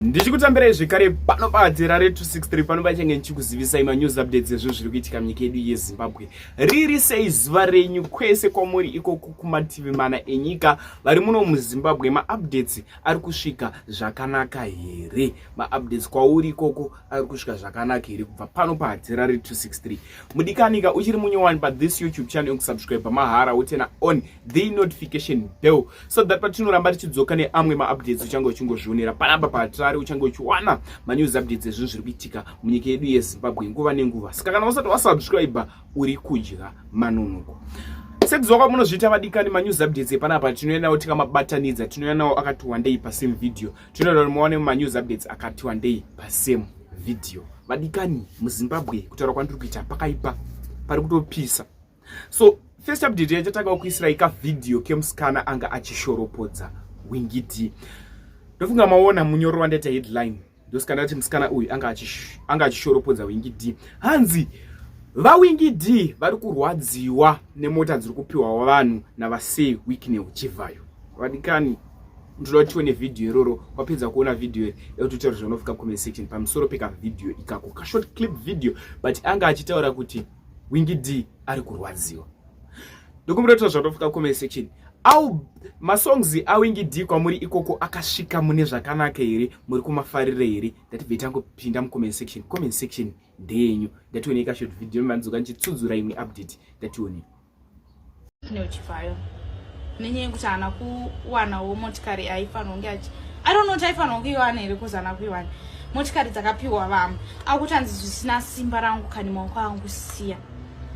Ndichikutambirai zvekare pano paDherare 263 pano pachange ndichikuzivisai manews updates ezvo zviri kuitika munyika yedu yeZimbabwe. Riri sei zuva renyu kwese kwamuri ikoko kumativi mana enyika vari muno muZimbabwe? Maupdates ari kusvika zvakanaka here? Maupdates kwauri ikoko ari kusvika zvakanaka here kubva pano paDherare 263? Mudikanika uchiri munyowani pa this YouTube channel kusubscribe mahara utena on the notification bell so that patinoramba tichidzoka neamwe maupdates uchange uchingozvionera panapa paDherare uchange uchiwana manews updates ezvinhu zviri kuitika munyika yedu yeZimbabwe nguva nenguva. Saka kana usati wasubscribe uri kudya manonoko. Sekuziva kwamunozviita vadikani manews updates panapa tinoendawo tikamabatanidza, tinoendawo akati wandei pasame video, tinoenda muone manews updates akati wandei pasame video. Vadikani muZimbabwe kutaura kwandiri kuita pakaipa, pari kutopisa. So first update yachatanga kuisira ika video kemusikana anga achishoropodza Wingy D. Ndofunga maona munyoro wandeta headline ndosikanda kuti musikana uyu anga achishoropodza Wingy D. Hanzi vaWingy D vari kurwadziwa nemota dziri kupiwa vanhu navasei wiki neuchivhayo. Vadikani ndoda tione video iroro, wapedza kuona video yekutotaura zvinofika comment section pamusoro peka video ikako ka short clip video but anga achitaura kuti Wingy D ari kurwadziwa. Ndokumbirota zvinofika comment section. Au masongs aWingy D kwamuri ikoko akasvika mune zvakanaka here? Muri kumafarira here? Ndati tango pinda mu comment section. Comment section ndeyenyu. Ndatione ka short video manzoka nchitsudzura imwe update ndatione. Neuchifayo. Nenye kuti ana kuwanawo motikari aifanwa kunge achi. I don't know kuti aifanwa kuiwana here kuzana kuiwana. Motikari dzakapiwa vamwe. Akutanzi zvisina simba rangu kani maoko angu siya.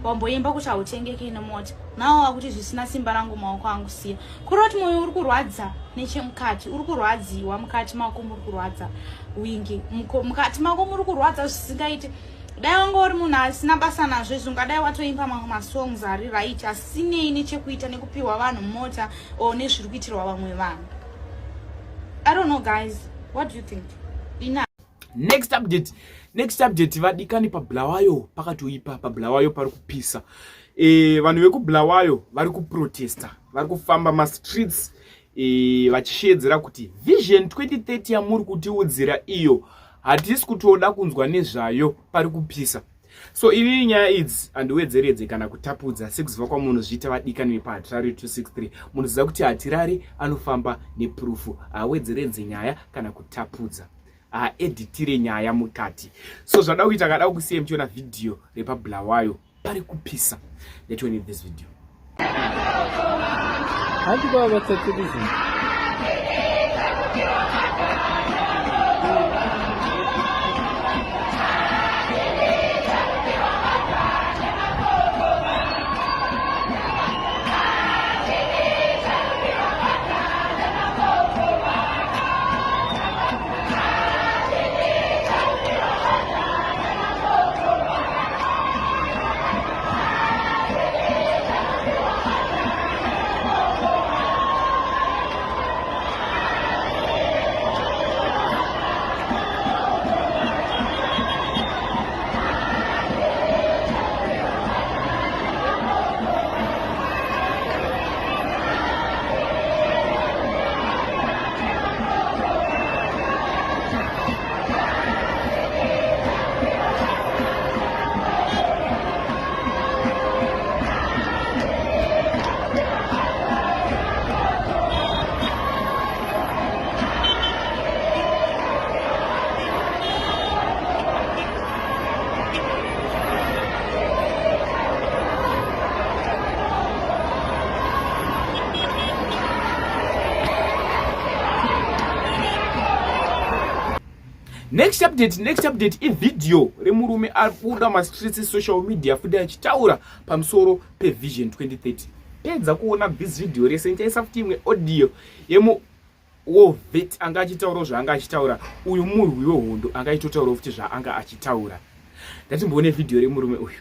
Wamboimba kuti autengeke nemota. Nawo akuti zvisina simba rangu maoko angu siya. Kuroti moyo uri kurwadza nechemukati, uri kurwadziwa mukati mako muri kurwadza Wingy. Mukati mako muri kurwadza zvisingaiti. Dai wanga uri munhu asina basa nazvo zvingadai watoimba masongs ari right asinei nechekuita nekupiwa vanhu mota o nezviri kuitirwa vamwe vanhu. I don't know guys, what do you think? Next update vadikani paBulawayo pakatoipa. paBulawayo pari kupisa. Vanhu vekuBulawayo vari kuprotesta, vari kufamba mastreets vachishedzera kuti Vision 2030 yamuri kutiudzira iyo hatisi kutoda kunzwa nezvayo, pari kupisa. So ini nyaya idzi andiwedzeredze kana kutapudza sekuziva kwamunozviita vadikani vepaDherare 263. Munoziva kuti hatirari anofamba neproof, awedzeredze nyaya kana kutapudza, editire nyaya mukati. So zvada kuita kada kusiya mchiona video repaBulawayo pari kupisa. Let's watch this video. Next update video remurume arikuda mastreets social media futi achitaura pamusoro peVision 2030. Pedza kuona this video rese nchaisa futi imwe audio yemu vet anga achitaura zvaanga achitaura, uyu murwi wehondo anga achitotaura futi zvaanga achitaura. Ndatimboone video remurume uyu.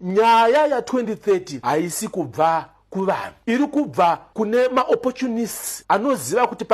Nyaya ya 2030 haisi kubva kuvanhu, iri kubva kune maopportunists anoziva kuti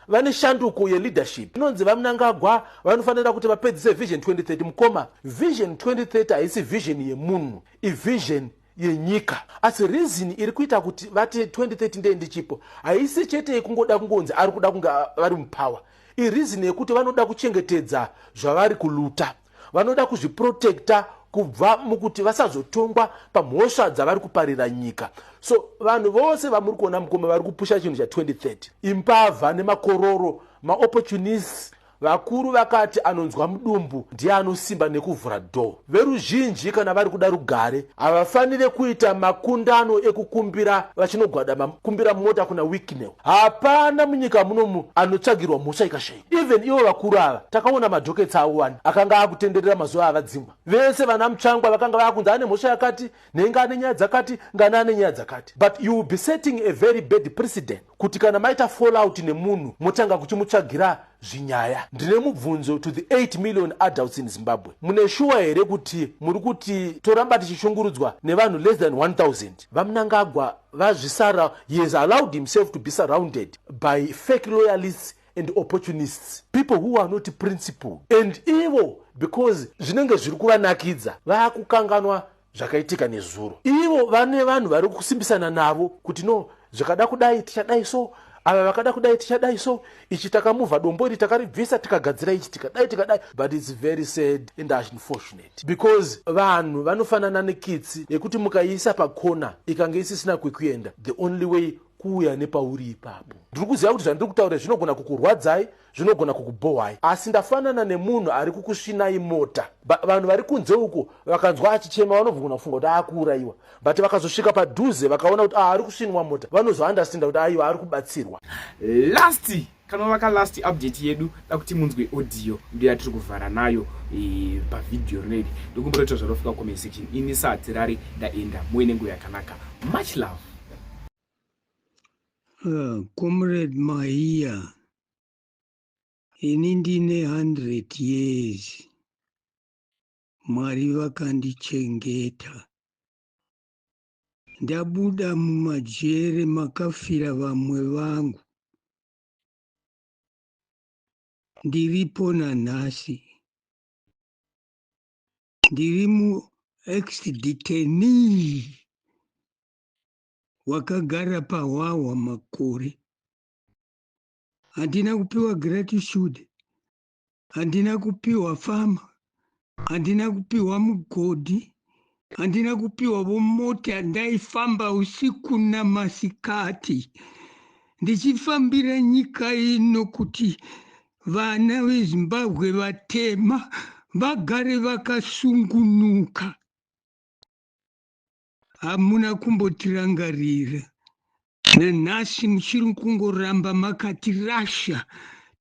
vane shanduko yeleadership. Inonzi vaMnangagwa vanofanira kuti vapedzise Vision 2030 mukoma. Vision 2030 haisi vision yemunhu, ivision yenyika. Asi reason iri kuita kuti vati 2030 ndiye ndichipo haisi chete kungoda kungonzi ari kuda kunga vari mupower. irizini yekuti vanoda kuchengetedza zvavari kuluta, vanoda kuzviprotekta kubva mukuti vasazotongwa pamhosva dzavari kuparira nyika. So vanhu vose vamuri kuona mukome vari kupusha chinhu cha 2030, imbavha nemakororo, maopportunists, vakuru vakati anonzwa mudumbu ndiye anosimba nekuvhura dhoo. Veruzhinji kana vari kuda rugare havafanire kuita makundano ekukumbira vachinogwada makumbira mota kuna weakness. Hapana munyika munomu anotsvagirwa mhosva ikashaika. Even ivo vakuru ava takaona madhoketsa awani akanga akutenderera mazuva avadzimwa. Vese vana mutsvangwa vakanga vakunzi ane mhosva yakati, nenga ane nyaya dzakati, ngana ane nyaya dzakati. But you will be setting a very bad precedent kuti kana maita fallout nemunhu motanga kuchimutsvagira zvinyaya. Ndine mubvunzo to the 8 million adults in Zimbabwe. Mune shuwa here kuti muri kuti toramba tichishungurudzwa nevanhu less than 1000? Vamnangagwa vazvisara, he has allowed himself to be surrounded by fake loyalists and opportunists, people who are not principled. And ivo because zvinenge zviri kuvanakidza vakukanganwa zvakaitika nezuro. Ivo vane vanhu vari kusimbisana navo kuti no, zvakada kudai tichadai so, ava vakada kudai tichadai so, ichi takamuvha dombo iri takaribvisa tikagadzira ichi tikadai. But it's very sad and unfortunate because vanhu vanofanana nekitsi yekuti mukaisa pakona ikange isisina kwekuenda, the only way kuuya nepauri ipapo. Ndiri kuziva kuti zvandiri kutaura zvinogona kukurwadzai, zvinogona kukubohwai, asi ndafanana nemunhu ari kukusvinai mota. Vanhu vari kunze uko vakanzwa achichema vanobvuguna kufunga kuti akuuraiwa, but vakazosvika padhuze vakaona kuti ari kusvinwa mota, vanozoandastenda kuti aiwa ari kubatsirwa. Last kana vaka last update yedu dakuti munzwe audio ndiyo yatiri kuvhara nayo pavideo ready. Ndikumbureto zvarofika comment section. Ini satirari ndaenda muine nguva yakanaka. Much love. Comrade Mahia, ini ndine 100 years. Mwari vakandichengeta. Ndabuda mumajere makafira vamwe vangu. Ndiripo nanhasi. Ndiri mu ex-detainee wakagara pawawa makore. Handina kupiwa gratitude, handina kupiwa fama, handina kupiwa mugodhi, handina kupiwa mota. Ndaifamba usiku namasikati ndichifambira nyika ino kuti vana veZimbabwe vatema vagare vakasungunuka. Hamuna kumbotirangarira. Nanhasi muchiri kungoramba makatirasha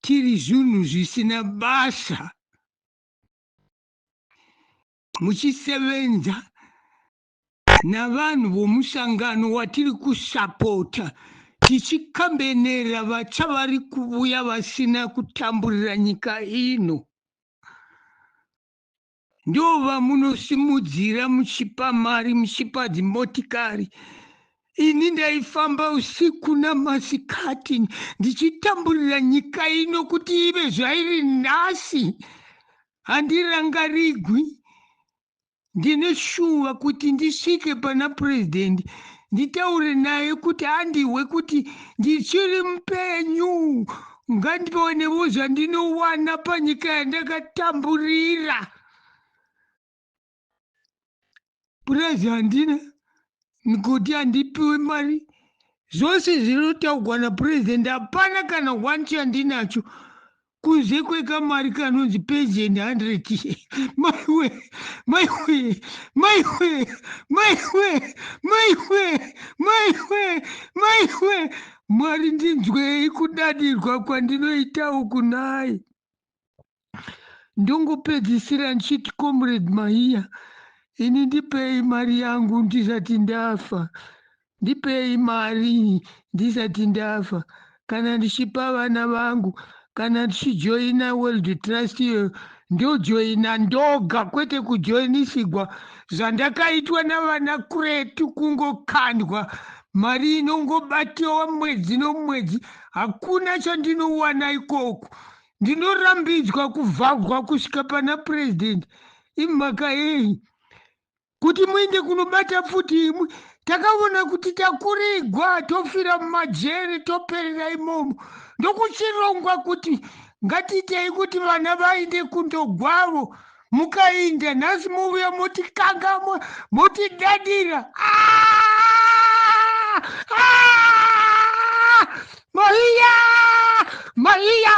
tiri zvinhu zvisina basa, muchisevenza navanhu vomusangano watiri kusapota, tichikambenera vatsva vari kuuya vasina kutamburira nyika ino. Ndo vamunosimudzira muchipa mari, muchipa dzimotikari. Ini ndaifamba usiku namasikati ndichitamburira nyika ino kuti ive zvairi nhasi. Handirangarigwi. Ndine shuwa kuti ndisvike pana president nditaure naye kuti handiwe kuti ndichiri mupenyu, ngandionewo zvandinowana panyika yandakatamburira. Purazi handina, ngoti handipiwe mari. Zvose zvinotaurwa napresident hapana kana 1 chandinacho, kunze kwekamari kanonzi pension 100. Maiwe, Mwari ndinzwei kudadirwa kwandinoita uku naye. Ndongopedzisira nchiti Comrade Mahia, ini ndipei mari yangu ndisati ndafa. Ndipei mari ndisati ndafa. Kana ndichipa vana vangu, kana ndichijoina World Trust ndojoina ndoga, kwete kujoinisigwa zvandakaitwa navana kuretu kungokandwa. Mari inongobatiwa mwedzi nomwedzi, hakuna chandinowana ikoko. Ndinorambidzwa kuvhagwa kusvika pana president. Imhaka yei? Kuti muinde kunobata futi imwe. Takaona kuti takurigwa, tofira mumajere, toperera imomo. Ndokuchirongwa kuti Ngatiitei kuti vana vainde kundogwavo, mukainda nhasi muvuya motikanga motidadira. Mahiya! Mahiya!